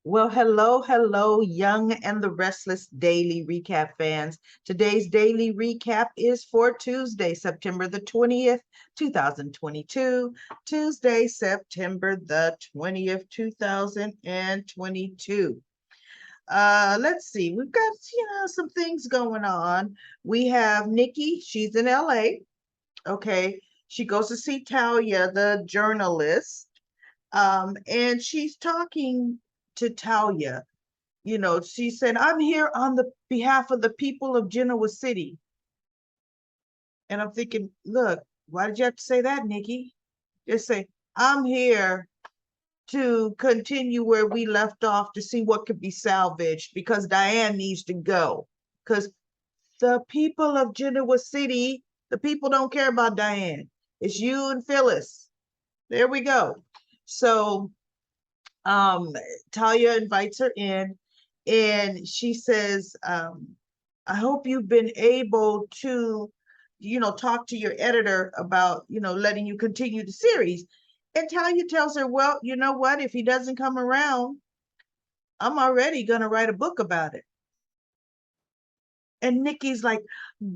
Well, hello, Young and the Restless Daily Recap fans. Today's daily recap is for Tuesday, September the 20th, 2022. Tuesday, September the 20th, 2022. Let's see. We've got, some things going on. We have Nikki, she's in LA. Okay. She goes to see Talia, the journalist. And she's talking to Talia. She said, I'm here on the behalf of the people of Genoa City. And I'm thinking, look, why did you have to say that, Nikki? Just say, I'm here to continue where we left off to see what could be salvaged because Diane needs to go. Because the people of Genoa City, the people don't care about Diane. It's you and Phyllis. There we go. So um, Talia invites her in and she says, I hope you've been able to, talk to your editor about, letting you continue the series. And Talia tells her, well, you know what? If he doesn't come around, I'm already going to write a book about it. And Nikki's like,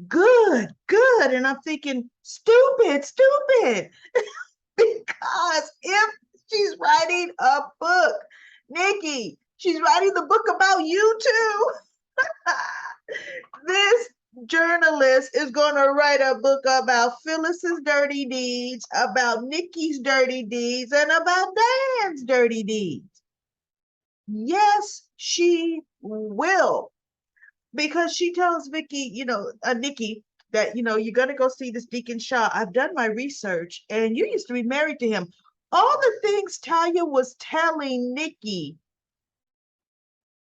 good, good. And I'm thinking, stupid. Because if she's writing a book, Nikki, she's writing the book about you too. This journalist is going to write a book about Phyllis's dirty deeds, about Nikki's dirty deeds, and about Diane's dirty deeds. Yes, she will. Because she tells Nikki, that, you're going to go see this Deacon Shaw. I've done my research, and you used to be married to him. All the things Talia was telling Nikki,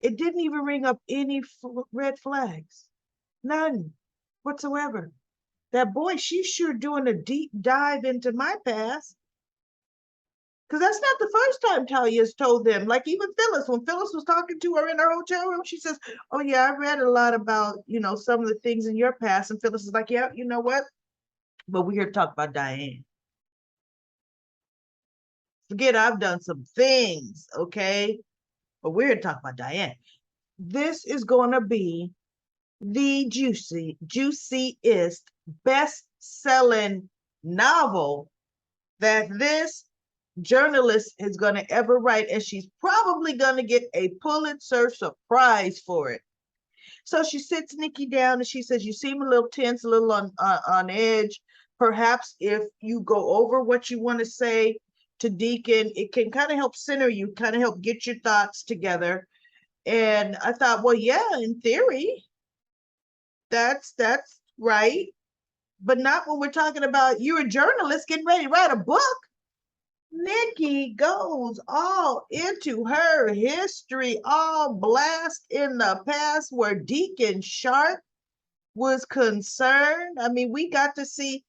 it didn't even ring up any red flags. None whatsoever. That boy, she's sure doing a deep dive into my past. Because that's not the first time Talia's told them. Like even Phyllis, when Phyllis was talking to her in her hotel room, she says, oh yeah, I read a lot about, some of the things in your past. And Phyllis is like, yeah, you know what? But we're here to talk about Diane. Forget I've done some things, okay? But we're here to talk about Diane. This is going to be the juiciest, best-selling novel that this journalist is going to ever write, and she's probably going to get a Pulitzer Prize for it. So she sits Nikki down and she says, you seem a little tense, a little on edge. Perhaps if you go over what you want to say to Deacon, it can kind of help center you, kind of help get your thoughts together. And I thought, well, yeah, in theory, that's right. But not when we're talking about you're a journalist getting ready to write a book. Nikki goes all into her history, all blast in the past where Deacon Sharp was concerned. I mean, we got to see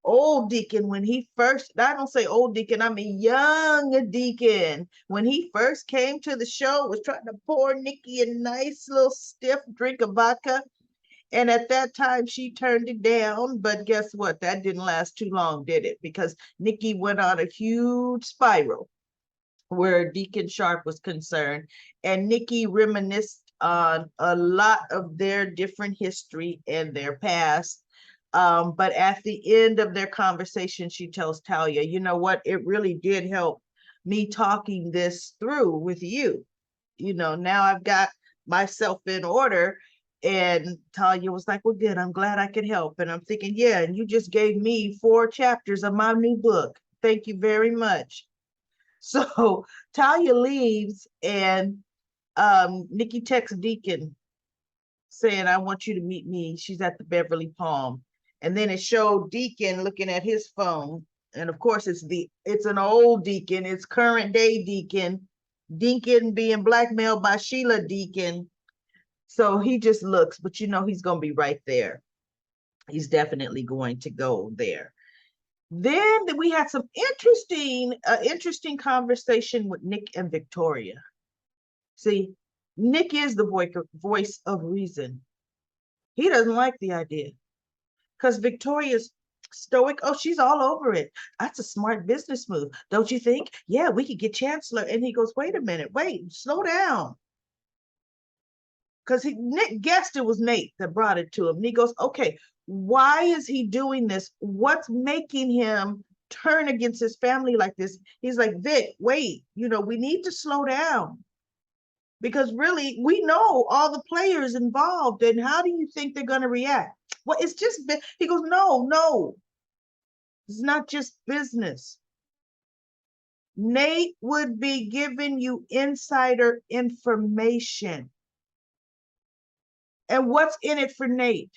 old Deacon when he first, I don't say old Deacon, I mean young Deacon. When he first came to the show, was trying to pour Nikki a nice little stiff drink of vodka. And at that time, she turned it down. But guess what? That didn't last too long, did it? Because Nikki went on a huge spiral where Deacon Sharp was concerned. And Nikki reminisced on a lot of their different history and their past. But at the end of their conversation, she tells Talia, you know what? It really did help me talking this through with you. Now I've got myself in order. And Talia was like, well, good. I'm glad I could help. And I'm thinking, yeah, and you just gave me 4 chapters of my new book. Thank you very much. So Talia leaves and Nikki texts Deacon saying, I want you to meet me. She's at the Beverly Palm. And then it showed Deacon looking at his phone. And of course, it's an old Deacon. It's current day Deacon. Deacon being blackmailed by Sheila Deacon. So he just looks, but he's going to be right there. He's definitely going to go there. Then we had some interesting conversation with Nick and Victoria. See, Nick is the voice of reason. He doesn't like the idea because Victoria's Stoic. Oh, she's all over it. That's a smart business move, don't you think? Yeah, we could get Chancellor. And he goes, wait a minute, wait, slow down. Because Nick guessed it was Nate that brought it to him. And he goes, okay, why is he doing this? What's making him turn against his family like this? He's like, Vic, wait, we need to slow down. Because really, we know all the players involved. And how do you think they're going to react? Well, it's just, he goes, no, it's not just business. Nate would be giving you insider information. And what's in it for Nate?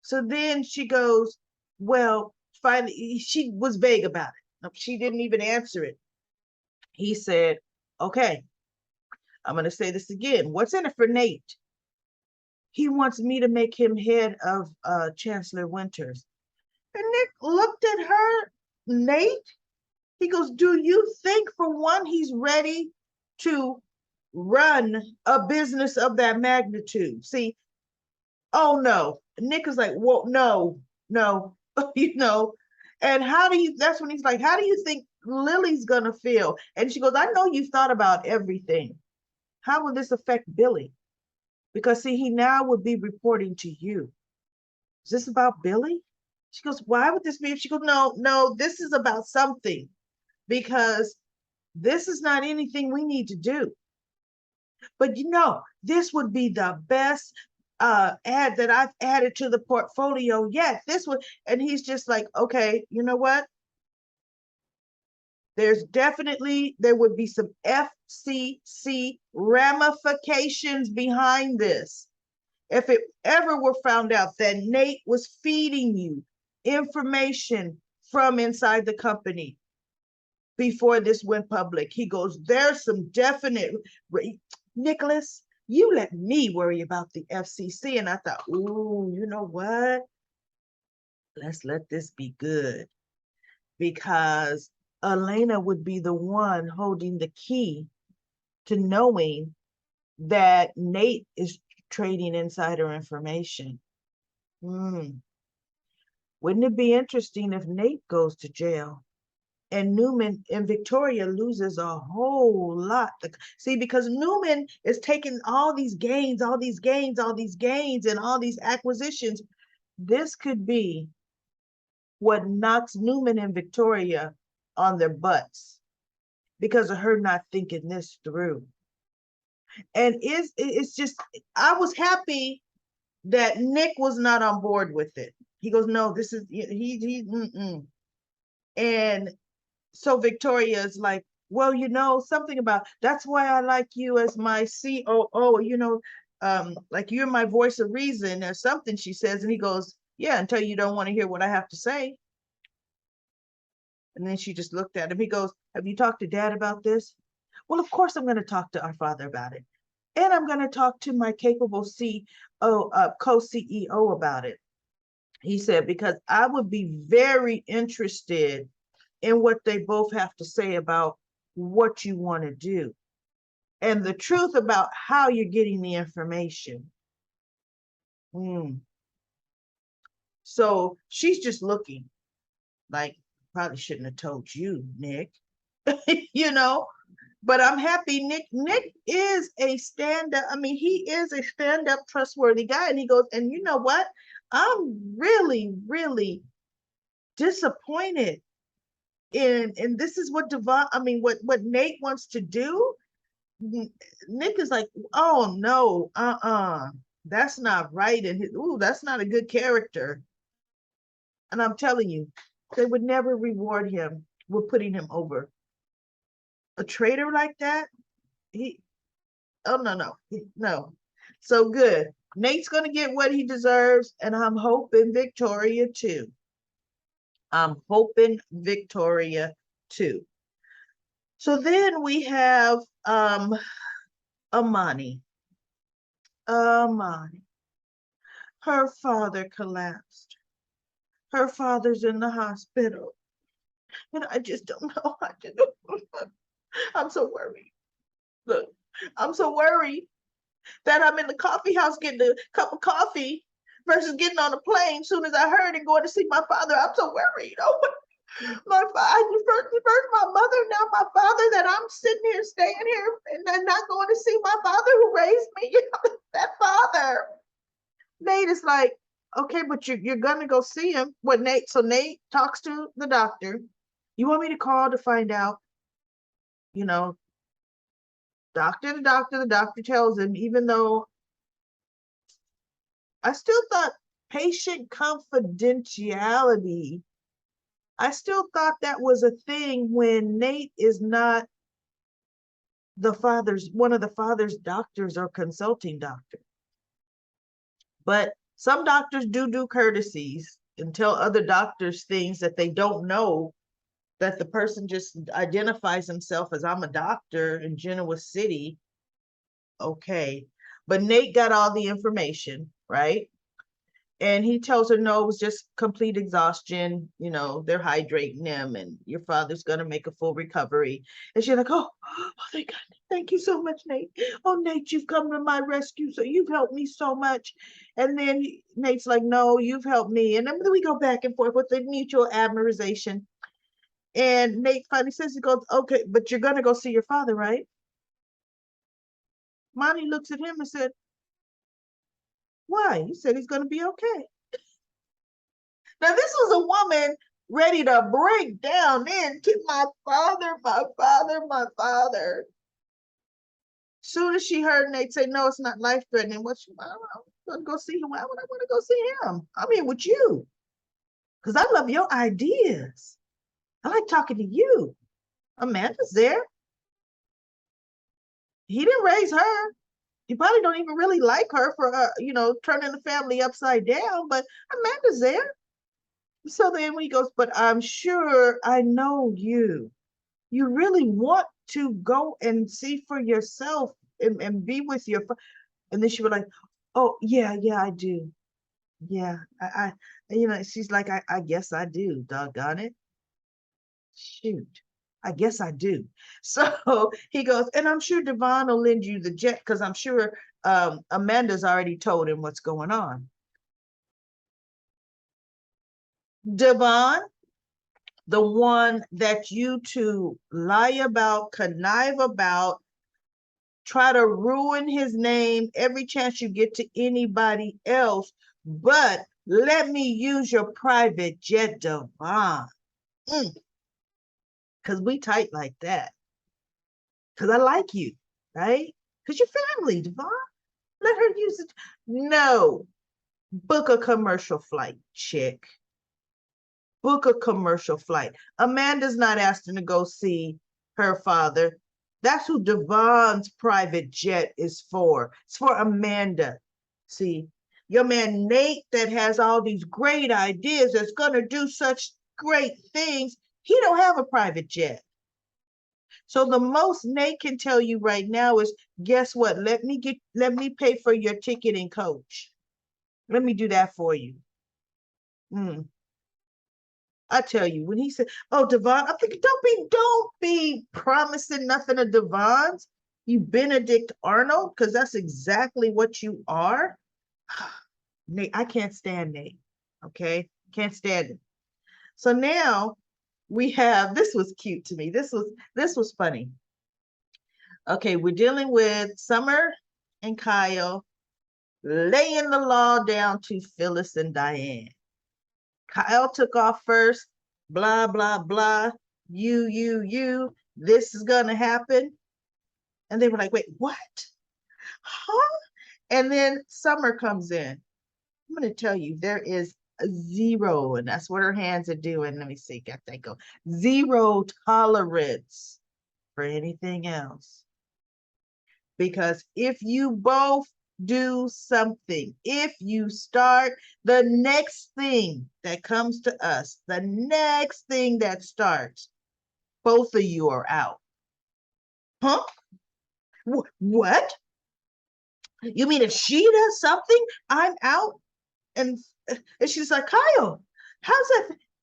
So then she goes, well, finally, she was vague about it. She didn't even answer it. He said, okay, I'm going to say this again. What's in it for Nate? He wants me to make him head of Chancellor Winters. And Nick looked at her, Nate. He goes, do you think for one, he's ready to run a business of that magnitude? See, oh no. Nick is like, well, no. And that's when he's like, how do you think Lily's gonna feel? And she goes, I know you've thought about everything. How will this affect Billy? Because see, he now would be reporting to you. Is this about Billy? She goes, why would this be? She goes, no, this is about something, because this is not anything we need to do. But this would be the best ad that I've added to the portfolio yet. This would, and he's just like, okay, you know what? There would be some FCC ramifications behind this. If it ever were found out that Nate was feeding you information from inside the company before this went public, he goes, there's some definite, Nicholas, you let me worry about the FCC. And I thought, ooh, you know what? Let's let this be good, because Elena would be the one holding the key to knowing that Nate is trading insider information. Wouldn't it be interesting if Nate goes to jail and Newman and Victoria loses a whole lot? See, because Newman is taking all these gains, and all these acquisitions. This could be what knocks Newman and Victoria on their butts because of her not thinking this through. And it's just, I was happy that Nick was not on board with it. He goes, no, this is, And so Victoria is like, well, something about, that's why I like you as my COO, like you're my voice of reason or something, she says. And he goes, yeah, until you don't want to hear what I have to say. And then she just looked at him. He goes, have you talked to Dad about this? Well, of course I'm going to talk to our father about it. And I'm going to talk to my capable co-CEO about it. He said, because I would be very interested in what they both have to say about what you want to do and the truth about how you're getting the information. So she's just looking like, probably shouldn't have told you, Nick, but I'm happy. Nick is a stand-up. I mean, he is a stand-up, trustworthy guy. And he goes, and you know what? I'm really, really disappointed in this is what what Nate wants to do. Nick is like, oh no, that's not right. And that's not a good character. And I'm telling you, they would never reward him with putting him over. A traitor like that, no. So good. Nate's going to get what he deserves, and I'm hoping Victoria too. So then we have Amani. Her father collapsed. Her father's in the hospital. And I just don't know. I'm so worried. Look, I'm so worried that I'm in the coffee house getting a cup of coffee versus getting on a plane soon as I heard and going to see my father. I'm so worried. Oh, my father, first my mother, now my father, that I'm sitting here, staying here, and I'm not going to see my father who raised me. That father. Nate is like, okay, but you're gonna go see him. What Nate? So Nate talks to the doctor. You want me to call to find out? You know, the doctor tells him, even though I still thought patient confidentiality, I still thought that was a thing when Nate is not one of the father's doctors or consulting doctor. But some doctors do courtesies and tell other doctors things that they don't know, that the person just identifies himself as, I'm a doctor in Genoa City. Okay. But Nate got all the information, right? And he tells her, no, it was just complete exhaustion. They're hydrating him and your father's going to make a full recovery. And she's like, oh, thank God. Thank you so much, Nate. Oh, Nate, you've come to my rescue. So you've helped me so much. And then Nate's like, no, you've helped me. And then we go back and forth with the mutual admiration. And Nate finally says, he goes, okay, but you're going to go see your father, right? Monty looks at him and said, why? He said he's going to be okay. Now, this was a woman ready to break down into my father, my father, my father. Soon as she heard Nate say, no, it's not life-threatening, I'm going to go see him. Why would I want to go see him? I'm here with you because I love your ideas. I like talking to you. Amanda's there. He didn't raise her. He probably don't even really like her for, turning the family upside down, but Amanda's there. So then he goes, but I'm sure I know you. You really want to go and see for yourself and be with your, and then she was like, oh, yeah, I do. Yeah, she's like, I guess I do, doggone it. Shoot. I guess I do. So he goes, and I'm sure Devon will lend you the jet because I'm sure Amanda's already told him what's going on. Devon, the one that you two lie about, connive about, try to ruin his name every chance you get to anybody else, but let me use your private jet, Devon. Because we tight like that. Because I like you, right? Because you're family, Devon. Let her use it. No. Book a commercial flight, chick. Book a commercial flight. Amanda's not asking to go see her father. That's who Devon's private jet is for. It's for Amanda. See, your man Nate that has all these great ideas, that's going to do such great things, he don't have a private jet. So the most Nate can tell you right now is, guess what? Let me pay for your ticket and coach. Let me do that for you. I tell you, when he said, oh, Devon, I'm thinking, don't be promising nothing to Devon's. You Benedict Arnold, because that's exactly what you are. Nate, I can't stand Nate. Okay. Can't stand him. So now we have, this was cute to me. This was funny. Okay, we're dealing with Summer and Kyle laying the law down to Phyllis and Diane. Kyle took off first, blah, blah, blah. You, this is going to happen. And they were like, wait, what? Huh? And then Summer comes in. I'm going to tell you, there is a zero, and that's what her hands are doing. Let me see, got that go. Zero tolerance for anything else. Because if you both do something, if you start, the next thing that comes to us, the next thing that starts, both of you are out. Huh? What? You mean if she does something, I'm out? And she's like, Kyle, how's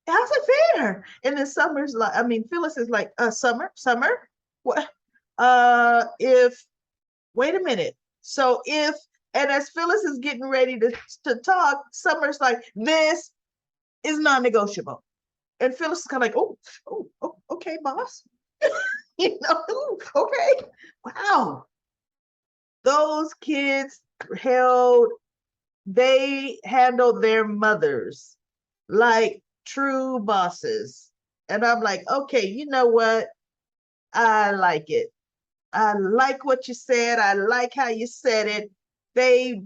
that fair? And then Summer's like, Phyllis is like, Summer, what? If Wait a minute. So if And as Phyllis is getting ready to talk, Summer's like, this is non-negotiable. And Phyllis is kind of like, oh, okay, boss. Okay. Wow. Those kids they handled their mothers like true bosses. And I'm like, okay, you know what? I like it. I like what you said. I like how you said it. They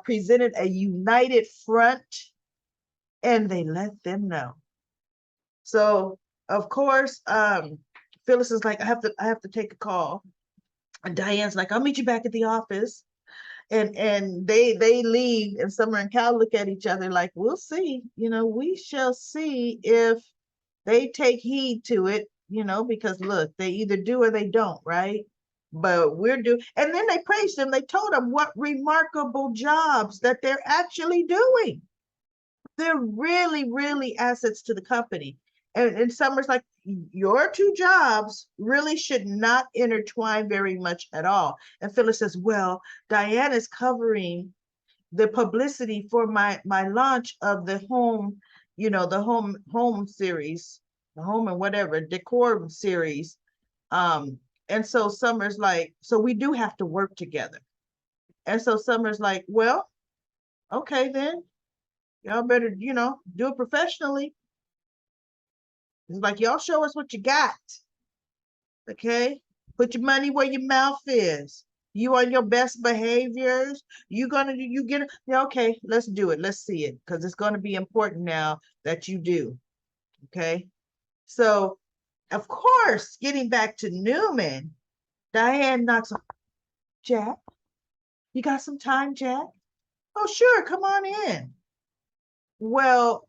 presented a united front, and they let them know. So of course, Phyllis is like, I have to take a call. And Diane's like, I'll meet you back at the office. And they leave, and Summer and Cal look at each other like, we'll see. We shall see if they take heed to it, because look, they either do or they don't, right? But we're due. And then they praised them. They told them what remarkable jobs that they're actually doing. They're really, really assets to the company. And Summer's like, your two jobs really should not intertwine very much at all. And Phyllis says, well, Diana's covering the publicity for my launch of the home, the home series, the home and whatever decor series. And so Summer's like, so we do have to work together. And so Summer's like, well, okay then, y'all better, do it professionally. It's like, y'all show us what you got. Okay. Put your money where your mouth is. You on your best behaviors. You get it. Yeah, okay, let's do it. Let's see it. Because it's gonna be important now that you do. Okay. So of course, getting back to Newman, Diane knocks on. Jack, you got some time, Jack? Oh, sure, come on in. Well,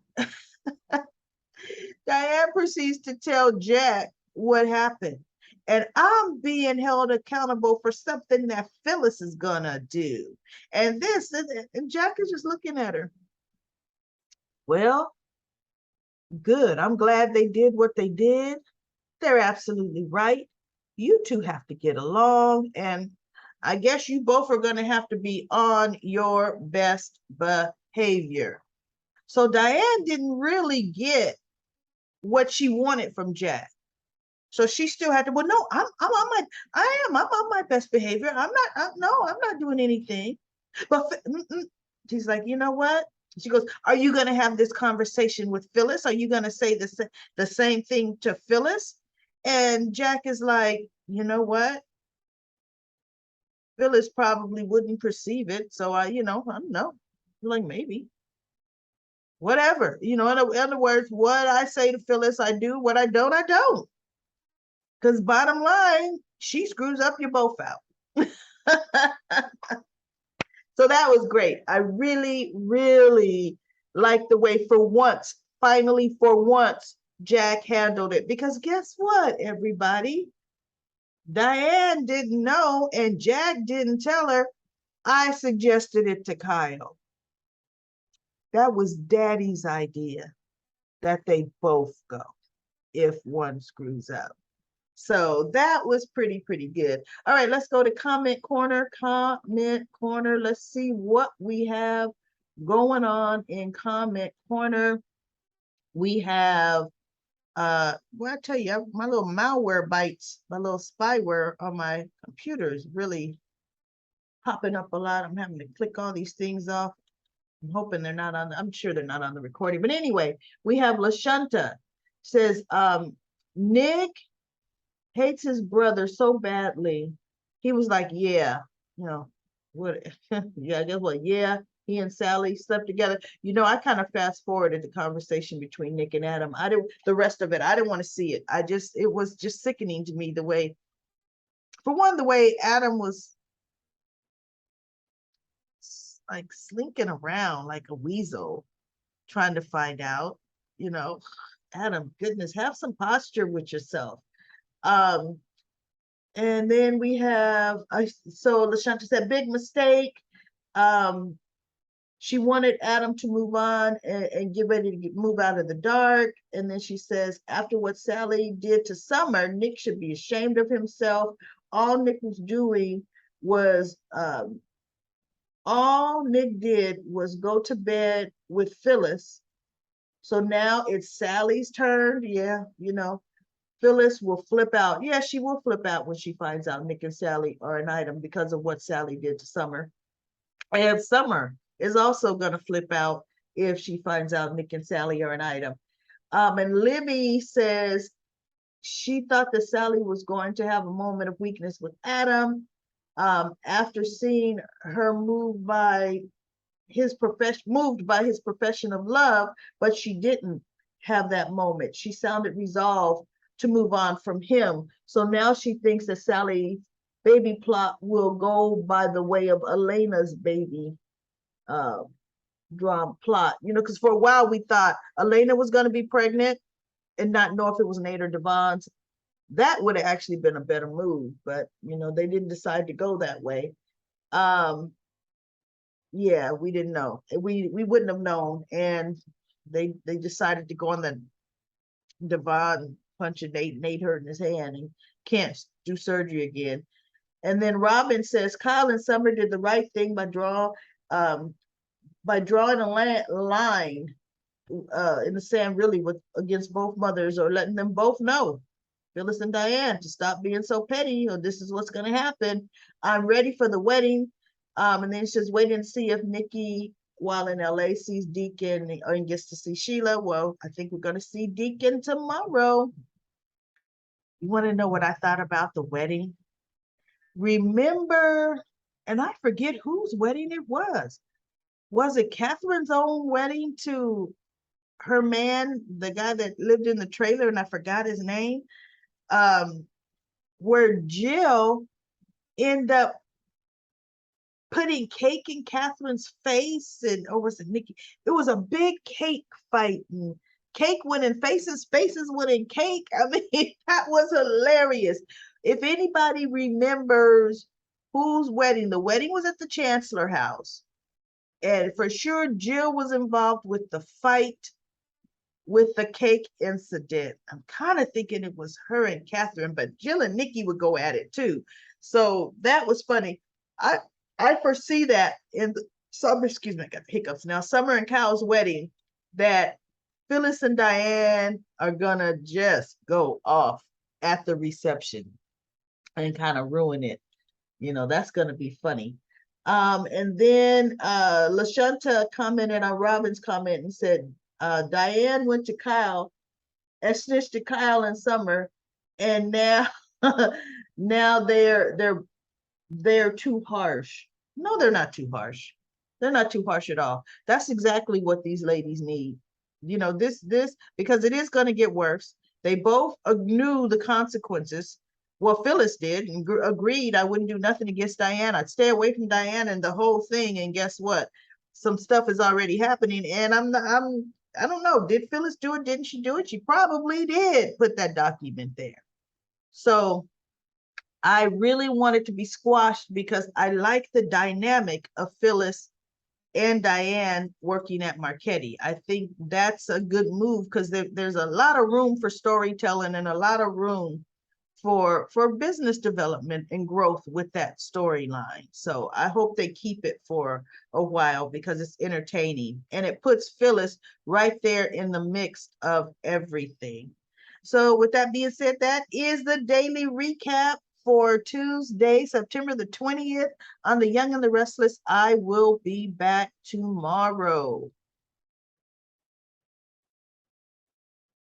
Diane proceeds to tell Jack what happened. And I'm being held accountable for something that Phyllis is gonna do. And Jack is just looking at her. Well, good. I'm glad they did what they did. They're absolutely right. You two have to get along. And I guess you both are gonna have to be on your best behavior. So Diane didn't really get what she wanted from Jack. So she still had to, well, no, I'm on my best behavior. I'm not doing anything. But she's like, you know what? She goes, are you going to have this conversation with Phyllis? Are you going to say the same thing to Phyllis? And Jack is like, you know what? Phyllis probably wouldn't perceive it. So I don't know. Like, maybe. Whatever. In other words, what I say to Phyllis, I do. What I don't, I don't. Because bottom line, she screws up, you both out. So that was great. I really, really like the way finally for once, Jack handled it. Because guess what, everybody? Diane didn't know, and Jack didn't tell her. I suggested it to Kyle. That was Daddy's idea, that they both go if one screws up. So that was pretty good. All right, let's go to comment corner. Let's see what we have going on in comment corner. We have, well, I tell you, my little malware bites, my little spyware on my computer is really popping up a lot. I'm having to click all these things off. I'm hoping they're not I'm sure they're not on the recording. But anyway, we have LaShunta says, Nick hates his brother so badly. He was like, yeah, what? Yeah, I guess what? Yeah, he and Sally slept together. I kind of fast forwarded the conversation between Nick and Adam. The rest of it, I didn't want to see it. It was just sickening to me the way Adam was like slinking around like a weasel trying to find out, Adam, goodness, have some posture with yourself. And then we have, so LaShunta said, big mistake. She wanted Adam to move on and get ready to move out of the dark. And then she says, after what Sally did to Summer, Nick should be ashamed of himself. All Nick was doing was all Nick did was go to bed with Phyllis. So now it's Sally's turn. Yeah, Phyllis will flip out. Yeah, she will flip out when she finds out Nick and Sally are an item because of what Sally did to Summer. And Summer is also going to flip out if she finds out Nick and Sally are an item. And Libby says she thought that Sally was going to have a moment of weakness with Adam after seeing her moved by his profession of love, but she didn't have that moment. She sounded resolved to move on from him. So now she thinks that Sally's baby plot will go by the way of Elena's baby uh, drama plot. Because for a while we thought Elena was going to be pregnant and not know if it was Nate or Devon's. That would have actually been a better move, but they didn't decide to go that way. Yeah, we didn't know. We wouldn't have known, and they decided to go on the Devon punching Nate hurting his hand and can't do surgery again. And then Robin says Kyle and Summer did the right thing by drawing a line in the sand, really, against both mothers, or letting them both know, Phyllis and Diane, to stop being so petty, or this is what's going to happen. I'm ready for the wedding. And then she's waiting to see if Nikki, while in LA, sees Deacon or gets to see Sheila. Well, I think we're going to see Deacon tomorrow. You want to know what I thought about the wedding? Remember, and I forget whose wedding it was. Was it Catherine's own wedding to her man, the guy that lived in the trailer, and I forgot his name? Where Jill ended up putting cake in Catherine's face, or was it Nikki? It was a big cake fight, and cake went in faces, faces went in cake. I mean, that was hilarious. If anybody remembers whose wedding, the wedding was at the Chancellor House, and for sure Jill was involved with the fight with the cake incident. I'm kind of thinking it was her and Catherine, but Jill and Nikki would go at it too. So that was funny. I foresee that in Summer, excuse me, I got hiccups now. Summer and Kyle's wedding, that Phyllis and Diane are gonna just go off at the reception and kind of ruin it. That's gonna be funny. And then LaShunta commented on Robin's comment and said, Diane went to Kyle and snitched to Kyle and Summer, and now now they're too harsh. No, they're not too harsh. They're not too harsh at all. That's exactly what these ladies need. This because it is going to get worse. They both knew the consequences. Well, Phyllis did and agreed I wouldn't do nothing against Diane. I'd stay away from Diane and the whole thing. And guess what? Some stuff is already happening. And I don't know. Did Phyllis do it? Didn't she do it? She probably did put that document there. So I really wanted to be squashed because I like the dynamic of Phyllis and Diane working at Marchetti. I think that's a good move because there's a lot of room for storytelling and a lot of room for business development and growth with that storyline. So I hope they keep it for a while because it's entertaining and it puts Phyllis right there in the mix of everything. So with that being said, that is the daily recap for Tuesday, September the 20th on The Young and the Restless. I will be back tomorrow.